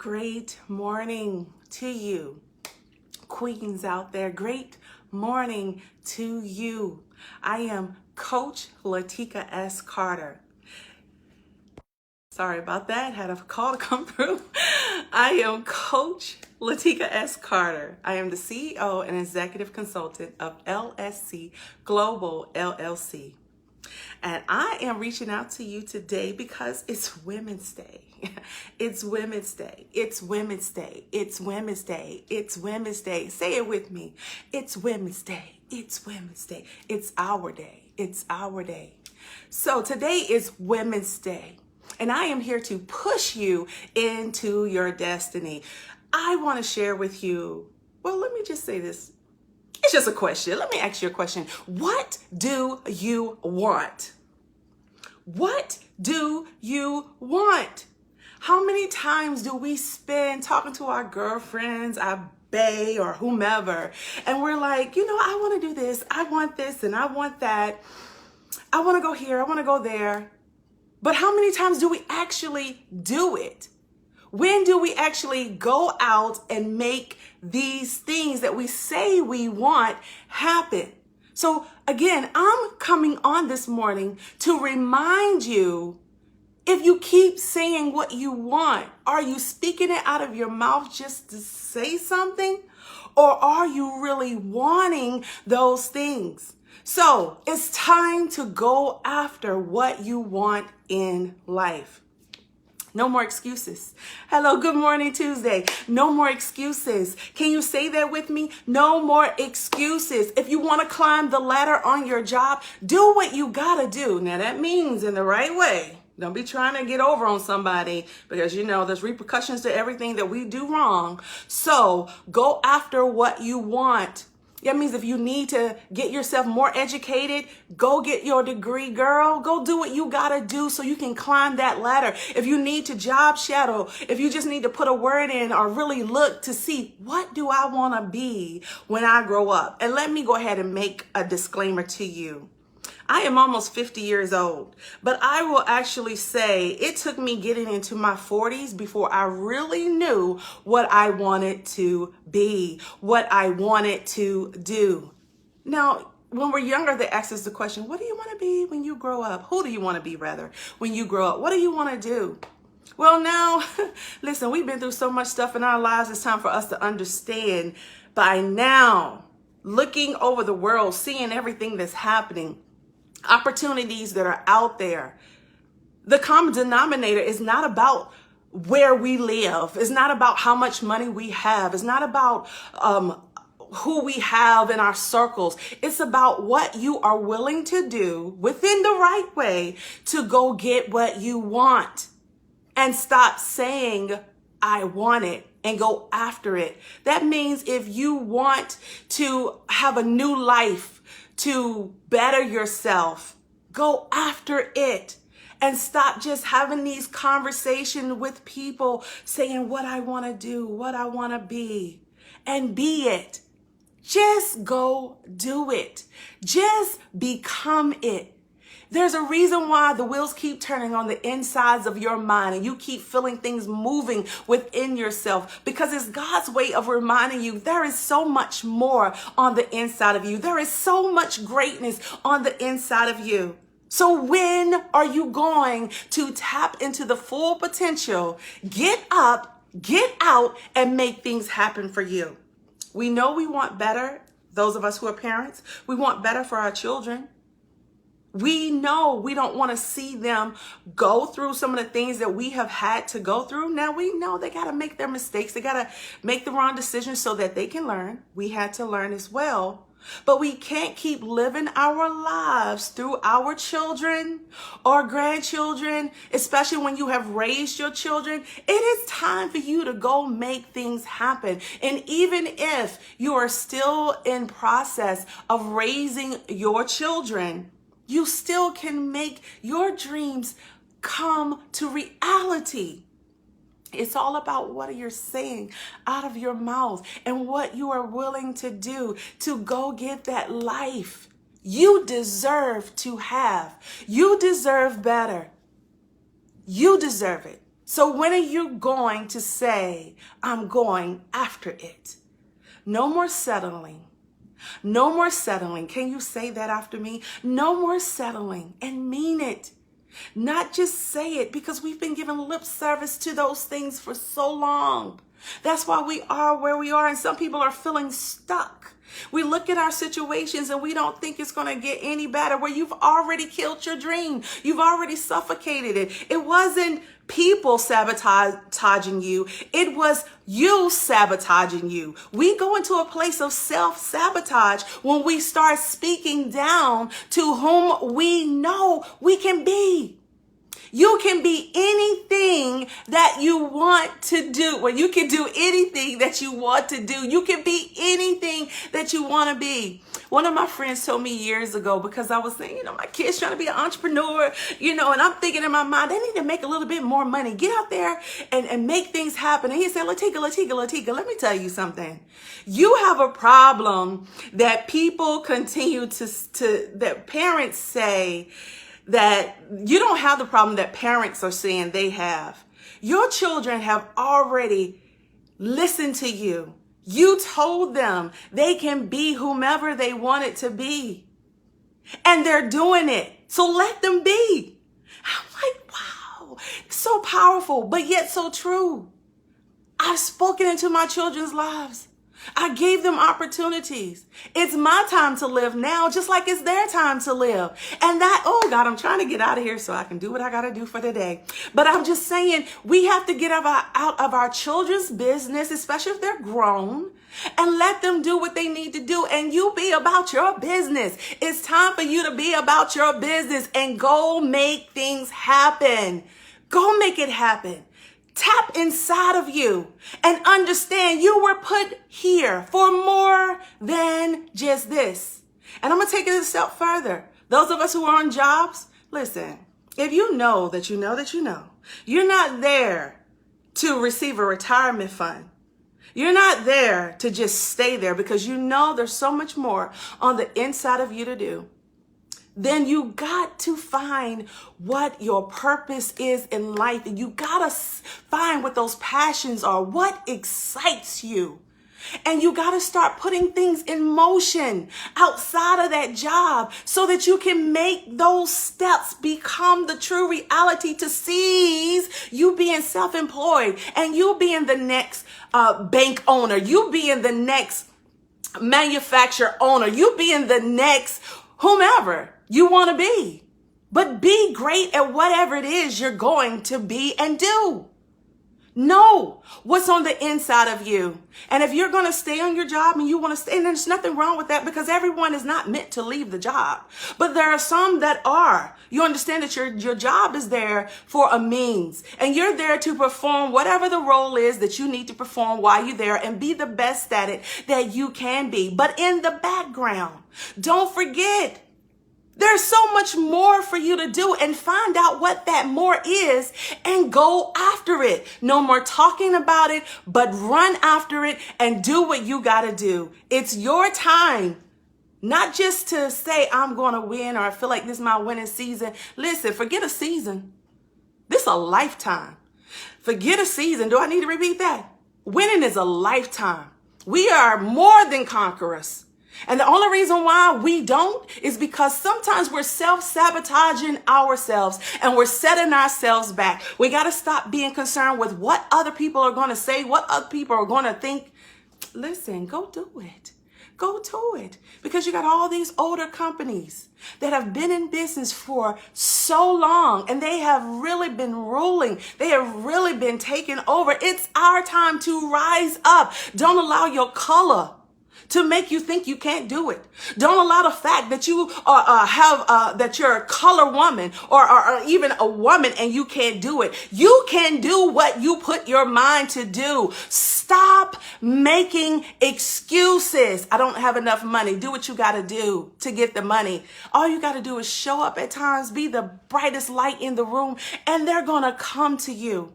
Great morning to you, queens out there. Great morning to you. I am Coach Lateka S. Carter. Sorry about that. Had a call to come through. I am Coach Lateka S. Carter. I am the CEO and Executive Consultant of LSC Global LLC. And I am reaching out to you today because it's Women's Day. It's Women's Day. It's Women's Day. It's Women's Day. It's Women's Day. Say it with me. It's Women's Day. It's Women's Day. It's our day. It's our day. So today is Women's Day. And I am here to push you into your destiny. I want to share with you, well, let me just say this. It's just a question. Let me ask you a question. What do you want? What do you want? How many times do we spend talking to our girlfriends, our bae, or whomever, and we're like, I want to do this, I want this, and I want that. I want to go here, I want to go there. But how many times do we actually do it? When do we actually go out and make these things that we say we want happen? So again, I'm coming on this morning to remind you, if you keep saying what you want, are you speaking it out of your mouth just to say something? Or are you really wanting those things? So it's time to go after what you want in life. No more excuses. Hello, good morning, Tuesday. No more excuses. Can you say that with me? No more excuses. If you want to climb the ladder on your job, do what you gotta do. Now that means in the right way. Don't be trying to get over on somebody because there's repercussions to everything that we do wrong. So go after what you want. That means if you need to get yourself more educated, go get your degree, girl. Go do what you gotta do so you can climb that ladder. If you need to job shadow, if you just need to put a word in or really look to see, what do I wanna be when I grow up? And let me go ahead and make a disclaimer to you. I am almost 50 years old, but I will actually say it took me getting into my 40s before I really knew what I wanted to be, what I wanted to do. Now, when we're younger, they ask us the question, what do you want to be when you grow up? Who do you want to be, rather, when you grow up? What do you want to do? Well, now, listen, we've been through so much stuff in our lives. It's time for us to understand by now, looking over the world, seeing everything that's happening, opportunities that are out there. The common denominator is not about where we live. It's not about how much money we have. It's not about who we have in our circles. It's about what you are willing to do within the right way to go get what you want. And stop saying, I want it, and go after it. That means if you want to have a new life, to better yourself, go after it and stop just having these conversations with people saying what I want to do, what I want to be, and be it. Just go do it. Just become it. There's a reason why the wheels keep turning on the insides of your mind and you keep feeling things moving within yourself, because it's God's way of reminding you there is so much more on the inside of you. There is so much greatness on the inside of you. So when are you going to tap into the full potential, get up, get out, and make things happen for you? We know we want better. Those of us who are parents, we want better for our children. We know we don't want to see them go through some of the things that we have had to go through. Now we know they got to make their mistakes. They got to make the wrong decisions so that they can learn. We had to learn as well. But we can't keep living our lives through our children or grandchildren, especially when you have raised your children. It is time for you to go make things happen. And even if you are still in process of raising your children, you still can make your dreams come to reality. It's all about what you're saying out of your mouth and what you are willing to do to go get that life you deserve to have. You deserve better. You deserve it. So when are you going to say, I'm going after it? No more settling. No more settling. Can you say that after me? No more settling, and mean it. Not just say it, because we've been giving lip service to those things for so long. That's why we are where we are, and some people are feeling stuck. We look at our situations and we don't think it's going to get any better, where you've already killed your dream. You've already suffocated it. It wasn't people sabotaging you. It was you sabotaging you. We go into a place of self-sabotage when we start speaking down to whom we know we can be. You can be anything that you want to do. Well, you can do anything that you want to do. You can be anything that you want to be. One of my friends told me years ago, because I was saying, my kid's trying to be an entrepreneur, and I'm thinking in my mind, they need to make a little bit more money. Get out there and make things happen. And he said, Lateka, let me tell you something. You have a problem that people continue that parents say, that you don't have the problem that parents are saying they have. Your children have already listened to you. You told them they can be whomever they want it to be. And they're doing it. So let them be. I'm like, wow, so powerful, but yet so true. I've spoken into my children's lives. I gave them opportunities. It's my time to live now, just like it's their time to live. And that, oh God, I'm trying to get out of here so I can do what I got to do for the day. But I'm just saying, we have to get out of our children's business, especially if they're grown, and let them do what they need to do. And you be about your business. It's time for you to be about your business and go make things happen. Go make it happen. Tap inside of you and understand you were put here for more than just this. And I'm going to take it a step further. Those of us who are on jobs, listen, if you know that you know that you know, you're not there to receive a retirement fund. You're not there to just stay there, because you know there's so much more on the inside of you to do. Then you got to find what your purpose is in life. And you got to find what those passions are, what excites you. And you got to start putting things in motion outside of that job so that you can make those steps become the true reality, to seize you being self-employed and you being the next bank owner, you being the next manufacturer owner, you being the next whomever you want to be. But be great at whatever it is you're going to be and do. Know what's on the inside of you. And if you're going to stay on your job and you want to stay, and there's nothing wrong with that, because everyone is not meant to leave the job. But there are some that are. You understand that your job is there for a means, and you're there to perform whatever the role is that you need to perform while you're there, and be the best at it that you can be. But in the background, don't forget, there's so much more for you to do, and find out what that more is and go after it. No more talking about it, but run after it and do what you got to do. It's your time, not just to say, I'm going to win, or I feel like this is my winning season. Listen, forget a season. This is a lifetime. Forget a season. Do I need to repeat that? Winning is a lifetime. We are more than conquerors. And the only reason why we don't is because sometimes we're self-sabotaging ourselves and we're setting ourselves back. We got to stop being concerned with what other people are going to say, what other people are going to think. Listen, go do it. Go to it. Because you got all these older companies that have been in business for so long, and they have really been ruling. They have really been taking over. It's our time to rise up. Don't allow your color to make you think you can't do it. Don't allow the fact that you that you're a color woman or even a woman and you can't do it. You can do what you put your mind to do. Stop making excuses. I don't have enough money. Do what you got to do to get the money. All you got to do is show up at times, be the brightest light in the room, and they're going to come to you.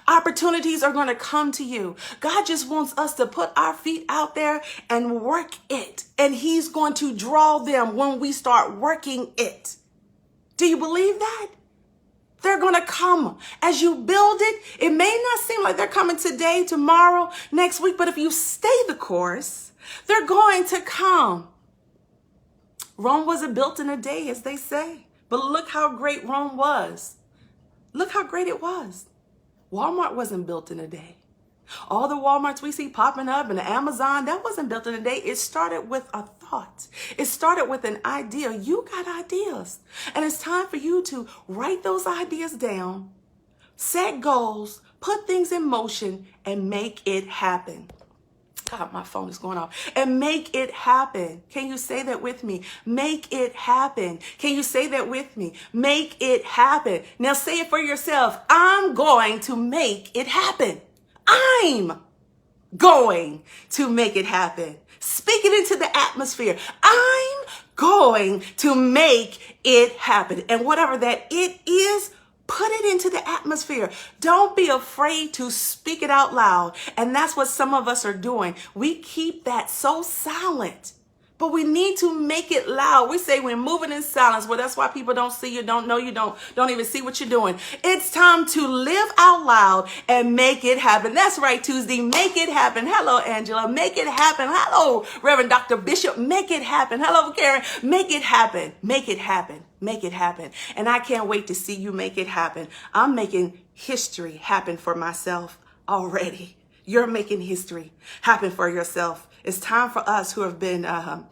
Opportunities are going to come to you. God just wants us to put our feet out there and work it. And he's going to draw them when we start working it. Do you believe that? they're going to come. As you build it, it may not seem like they're coming today, tomorrow, next week, but if you stay the course, they're going to come. Rome wasn't built in a day, as they say, but look how great Rome was. Look how great it was. Walmart wasn't built in a day. All the Walmarts we see popping up and the Amazon, that wasn't built in a day. It started with a thought. It started with an idea. You got ideas. And it's time for you to write those ideas down, set goals, put things in motion, and make it happen. God, my phone is going off. And make it happen. Can you say that with me? Make it happen. Can you say that with me? Make it happen. Now say it for yourself. I'm going to make it happen. I'm going to make it happen. Speak it into the atmosphere. I'm going to make it happen. And whatever that it is, put it into the atmosphere. Don't be afraid to speak it out loud. And that's what some of us are doing. We keep that so silent, but we need to make it loud. We say we're moving in silence. Well, that's why people don't see you, don't know you, don't even see what you're doing. It's time to live out loud and make it happen. That's right, Tuesday. Make it happen. Hello, Angela. Make it happen. Hello, Reverend Dr. Bishop. Make it happen. Hello, Karen. Make it happen. Make it happen. Make it happen. And I can't wait to see you make it happen. I'm making history happen for myself already. You're making history happen for yourself. It's time for us who have been the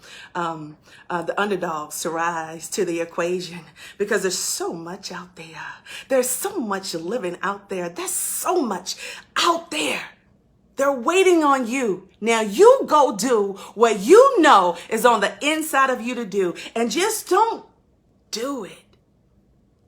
underdogs to rise to the equation, because there's so much out there. There's so much living out there. There's so much out there. They're waiting on you. Now you go do what you know is on the inside of you to do, and just don't do it.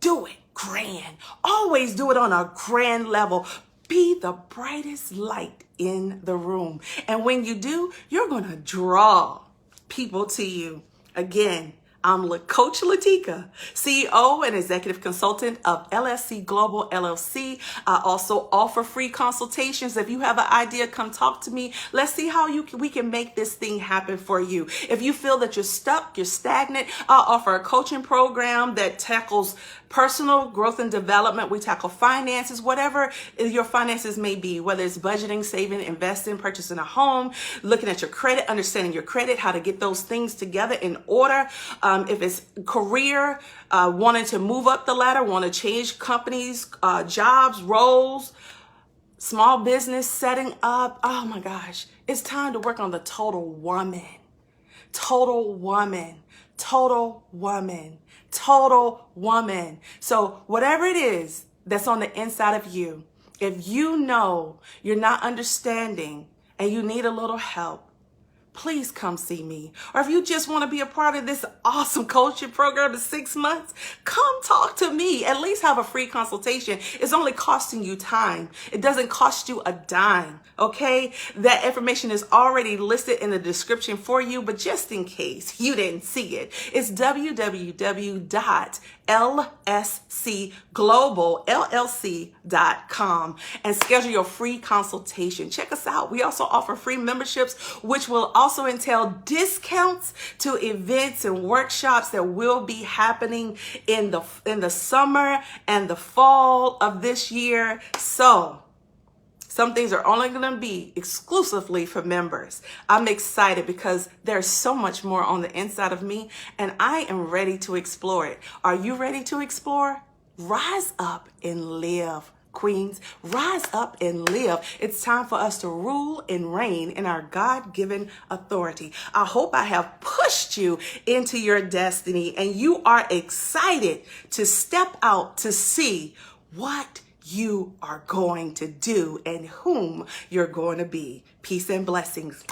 Do it grand. Always do it on a grand level. Be the brightest light in the room. And when you do, you're going to draw people to you. Again, I'm Coach Lateka, CEO and executive consultant of LSC Global LLC. I also offer free consultations. If you have an idea, come talk to me. Let's see how we can make this thing happen for you. If you feel that you're stuck, you're stagnant, I'll offer a coaching program that tackles personal growth and development. We tackle finances, whatever your finances may be, whether it's budgeting, saving, investing, purchasing a home, looking at your credit, understanding your credit, how to get those things together in order. If it's career, wanting to move up the ladder, want to change companies, jobs, roles, small business setting up. Oh my gosh, it's time to work on the total woman. Total woman. Total woman. Total woman. So whatever it is that's on the inside of you, if you know you're not understanding and you need a little help, please come see me. Or if you just want to be a part of this awesome coaching program in 6 months, come talk to me. At least have a free consultation. It's only costing you time. It doesn't cost you a dime, okay? That information is already listed in the description for you, but just in case you didn't see it, it's www.lscgloballlc.com and schedule your free consultation. Check us out. We also offer free memberships, which will also entail discounts to events and workshops that will be happening in the summer and the fall of this year. So some things are only going to be exclusively for members. I'm excited because there's so much more on the inside of me, and I am ready to explore it. Are you ready to explore? Rise up and live. Queens, rise up and live. It's time for us to rule and reign in our God-given authority. I hope I have pushed you into your destiny and you are excited to step out to see what you are going to do and whom you're going to be. Peace and blessings.